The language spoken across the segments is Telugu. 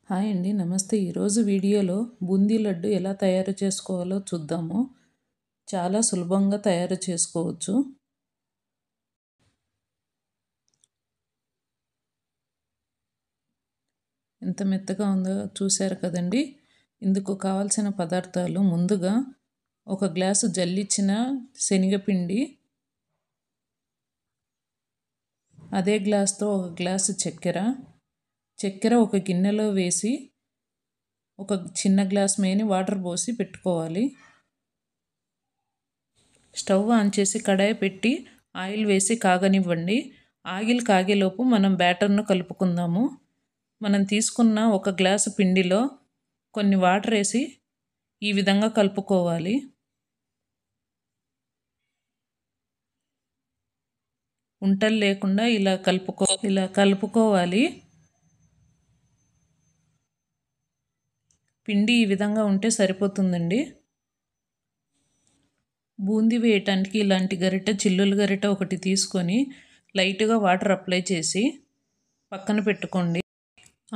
హాయ్ అండి, నమస్తే. ఈరోజు వీడియోలో బూందీ లడ్డు ఎలా తయారు చేసుకోవాలో చూద్దాము. చాలా సులభంగా తయారు చేసుకోవచ్చు. ఎంత మెత్తగా ఉందో చూశారు కదండి. ఇందుకు కావాల్సిన పదార్థాలు: ముందుగా ఒక గ్లాసు జల్లించిన శనగపిండి, అదే గ్లాస్తో ఒక గ్లాసు చక్కెర ఒక గిన్నెలో వేసి ఒక చిన్న గ్లాస్ మేని వాటర్ పోసి పెట్టుకోవాలి. స్టవ్ ఆన్ చేసి కడాయి పెట్టి ఆయిల్ వేసి కాగనివ్వండి. ఆయిల్ కాగేలోపు మనం బ్యాటర్ను కలుపుకుందాము. మనం తీసుకున్న ఒక గ్లాసు పిండిలో కొన్ని వాటర్ వేసి ఈ విధంగా కలుపుకోవాలి. ఉంటలు లేకుండా ఇలా కలుపుకోవాలి. పిండి ఈ విధంగా ఉంటే సరిపోతుందండి. బూందీ వేయటానికి ఇలాంటి గరిటె, చిల్లుల గరిటె ఒకటి తీసుకొని లైట్గా వాటర్ అప్లై చేసి పక్కన పెట్టుకోండి.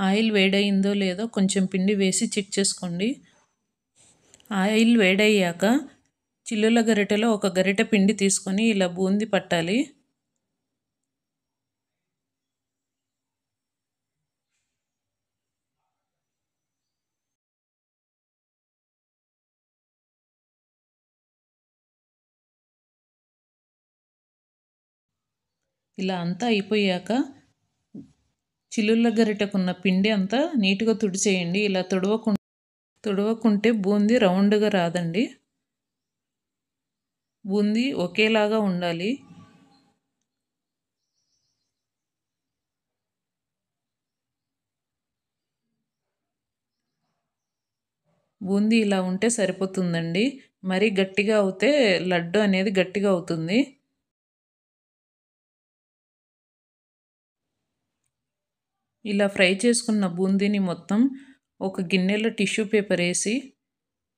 ఆయిల్ వేడయిందో లేదో కొంచెం పిండి వేసి చెక్ చేసుకోండి. ఆయిల్ వేడయ్యాక చిల్లుల గరిటెలో ఒక గరిటె పిండి తీసుకొని ఇలా బూందీ పట్టాలి. ఇలా అంతా అయిపోయాక చిల్లుల గరిటెకున్న పిండి అంతా నీట్గా తుడిచేయండి. ఇలా తుడవకుంటే బూందీ రౌండ్గా రాదండి. బూందీ ఒకేలాగా ఉండాలి. బూందీ ఇలా ఉంటే సరిపోతుందండి. మరీ గట్టిగా అవుతే లడ్డు అనేది గట్టిగా అవుతుంది. ఇలా ఫ్రై చేసుకున్న బూందీని మొత్తం ఒక గిన్నెలో టిష్యూ పేపర్ వేసి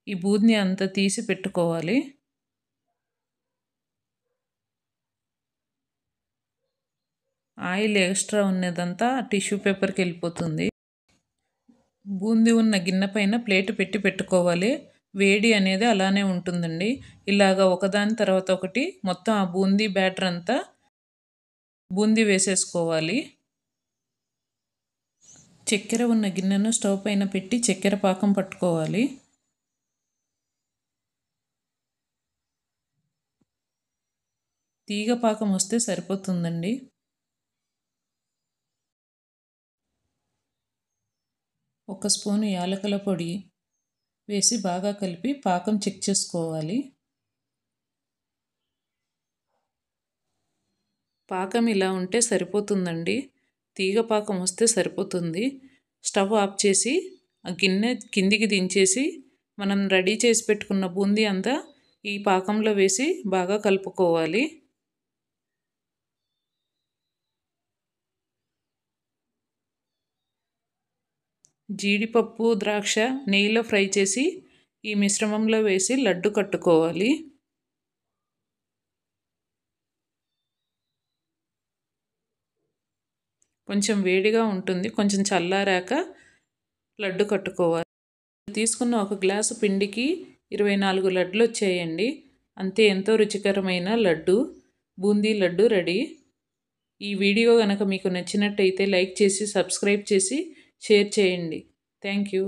ఈ బూందీ అంతా తీసి పెట్టుకోవాలి. ఆయిల్ ఎక్స్ట్రా ఉన్నదంతా టిష్యూ పేపర్కి వెళ్ళిపోతుంది. బూందీ ఉన్న గిన్నె పైన ప్లేట్ పెట్టుకోవాలి. వేడి అనేది అలానే ఉంటుందండి. ఇలాగా ఒకదాని తర్వాత ఒకటి మొత్తం ఆ బూందీ బ్యాటర్ అంతా బూందీ వేసేసుకోవాలి. చక్కెర ఉన్న గిన్నెను స్టవ్ పైన పెట్టి చక్కెర పాకం పట్టుకోవాలి. తీగ పాకం వస్తే సరిపోతుందండి. ఒక స్పూను యాలకుల పొడి వేసి బాగా కలిపి పాకం చెక్ చేసుకోవాలి. పాకం ఇలా ఉంటే సరిపోతుందండి. తీగ పాకం వస్తే సరిపోతుంది. స్టవ్ ఆఫ్ చేసి ఆ గిన్నె కిందికి దించేసి మనం రెడీ చేసి పెట్టుకున్న బూందీ అంతా ఈ పాకంలో వేసి బాగా కలుపుకోవాలి. జీడిపప్పు, ద్రాక్ష నెయ్యిలో ఫ్రై చేసి ఈ మిశ్రమంలో వేసి లడ్డు కట్టుకోవాలి. కొంచెం వేడిగా ఉంటుంది. కొంచెం చల్లారాక లడ్డు కట్టుకోవాలి. తీసుకున్న ఒక గ్లాసు పిండికి 24 లడ్లు వచ్చాయండి. అంతే, ఎంతో రుచికరమైన లడ్డు, బూందీ లడ్డు రెడీ. ఈ వీడియో కనుక మీకు నచ్చినట్టయితే లైక్ చేసి, సబ్స్క్రైబ్ చేసి, షేర్ చేయండి. Thank you.